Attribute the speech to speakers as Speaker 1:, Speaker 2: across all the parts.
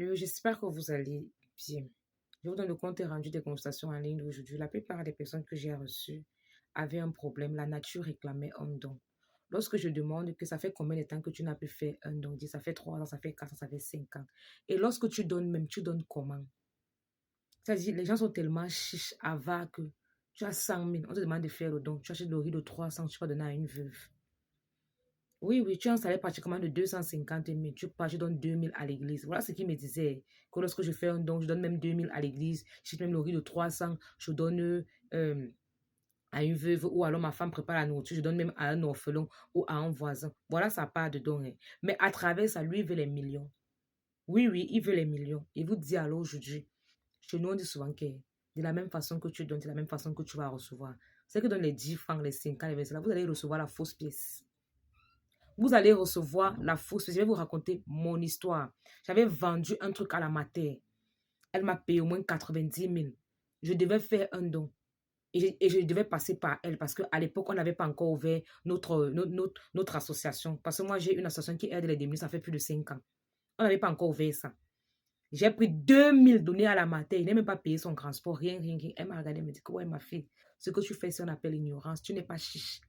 Speaker 1: Salut, j'espère que vous allez bien. Je vous donne le compte rendu des consultations en ligne d'aujourd'hui. La plupart des personnes que j'ai reçues avaient un problème. La nature réclamait un don. Lorsque je demande que ça fait combien de temps que tu n'as plus fait un don, dit ça fait 3 ans, ça fait 4 ans, ça fait 5 ans. Et lorsque tu donnes même, tu donnes comment? C'est-à-dire, les gens sont tellement chiches, avares que tu as 100 000, on te demande de faire le don. Tu achètes le riz de 300, tu vas donner à une veuve. Oui, oui, tu as un salaire pratiquement de 250 000. Tu donnes 2 000 à l'église. Voilà ce qu'il me disait. Que lorsque je fais un don, je donne même 2 000 à l'église. Je même le riz de 300. Je donne à une veuve ou alors ma femme prépare la nourriture. Je donne même à un orphelin ou à un voisin. Voilà sa part de don. Hein. Mais à travers ça, lui, il veut les millions. Oui, oui, il veut les millions. Il vous dit alors aujourd'hui, chez nous, on dit souvent que de la même façon que tu donnes, de la même façon que tu vas recevoir. C'est que dans les 10 francs, les 5 ans, les 20 là, vous allez recevoir la fausse pièce. Vous allez recevoir la fausse. Je vais vous raconter mon histoire. J'avais vendu un truc à la mater. Elle m'a payé au moins 90 000. Je devais faire un don. Et je devais passer par elle parce qu'à l'époque, on n'avait pas encore ouvert notre association. Parce que moi, j'ai une association qui aide les démunis, ça fait plus de 5 ans. On n'avait pas encore ouvert ça. J'ai pris 2000 donnés à la mater. Il n'a même pas payé son transport, rien, rien, rien. Elle m'a regardé, elle me dit que ouais, ma fille, ce que tu fais, c'est on appelle l'ignorance. Tu n'es pas chiche.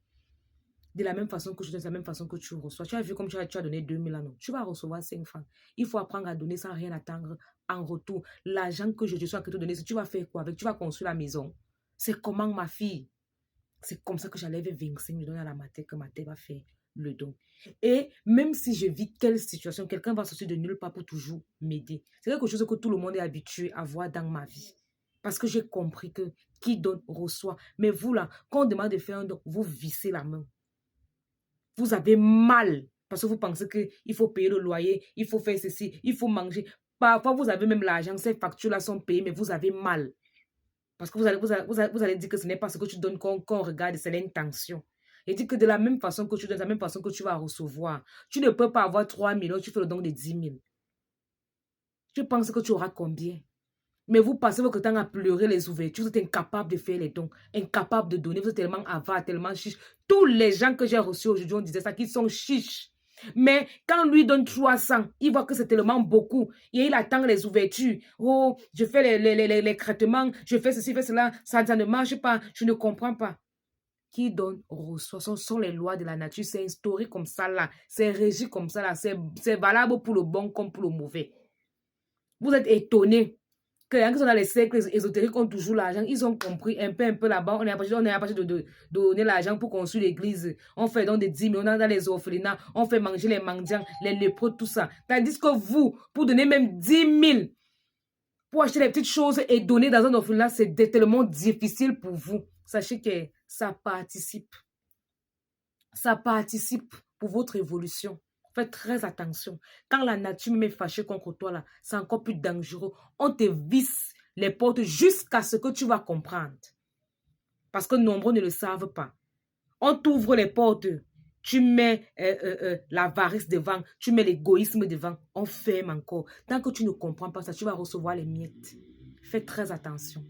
Speaker 1: De la même façon que tu donnes, de la même façon que tu reçois. Tu as vu comme tu as donné 2000 ans, non? Tu vas recevoir 5 francs. Il faut apprendre à donner sans rien attendre en retour. L'argent que je te sois que te donner, tu vas faire quoi avec? Tu vas construire la maison. C'est comment, ma fille? C'est comme ça que j'enlève 25, je donne à la mater, que mater va faire le don. Et même si je vis quelle situation, quelqu'un va sortir de nulle part pour toujours m'aider. C'est quelque chose que tout le monde est habitué à voir dans ma vie. Parce que j'ai compris que qui donne, reçoit. Mais vous là, quand on demande de faire un don, vous vissez la main. Vous avez mal parce que vous pensez qu'il faut payer le loyer, il faut faire ceci, il faut manger. Parfois, vous avez même l'argent, ces factures-là sont payées, mais vous avez mal. Parce que vous allez dire que ce n'est pas ce que tu donnes qu'on regarde, c'est l'intention. Et dit que de la même façon que tu donnes, de la même façon que tu vas recevoir. Tu ne peux pas avoir 3 millions, tu fais le don de 10 000. Tu penses que tu auras combien? Mais vous passez votre temps à pleurer les ouvertures, vous êtes incapable de faire les dons, incapable de donner, vous êtes tellement avare, tellement chiche. Tous les gens que j'ai reçus aujourd'hui, on disait ça, qu'ils sont chiches. Mais quand lui donne 300, il voit que c'est tellement beaucoup. Et il attend les ouvertures. Oh, je fais les traitements, je fais ceci, je fais cela, ça ne marche pas, je ne comprends pas. Qui donne, reçoit, ce sont les lois de la nature, c'est instauré comme ça là, c'est régi comme ça là, c'est valable pour le bon comme pour le mauvais. Vous êtes étonnés. Que les gens qui sont dans les cercles ésotériques ont toujours l'argent. Ils ont compris un peu là-bas. On est approché de donner l'argent pour construire l'église. On fait donc des 10 000, on est dans les orphelinats. On fait manger les mendiants, les lépreux, tout ça. Tandis que vous, pour donner même 10 000, pour acheter les petites choses et donner dans un orphelinat, c'est tellement difficile pour vous. Sachez que ça participe. Ça participe pour votre évolution. Faites très attention. Quand la nature me met fâchée contre toi, là, c'est encore plus dangereux. On te visse les portes jusqu'à ce que tu vas comprendre. Parce que nombreux ne le savent pas. On t'ouvre les portes. Tu mets l'avarice devant. Tu mets l'égoïsme devant. On ferme encore. Tant que tu ne comprends pas ça, tu vas recevoir les miettes. Faites très attention.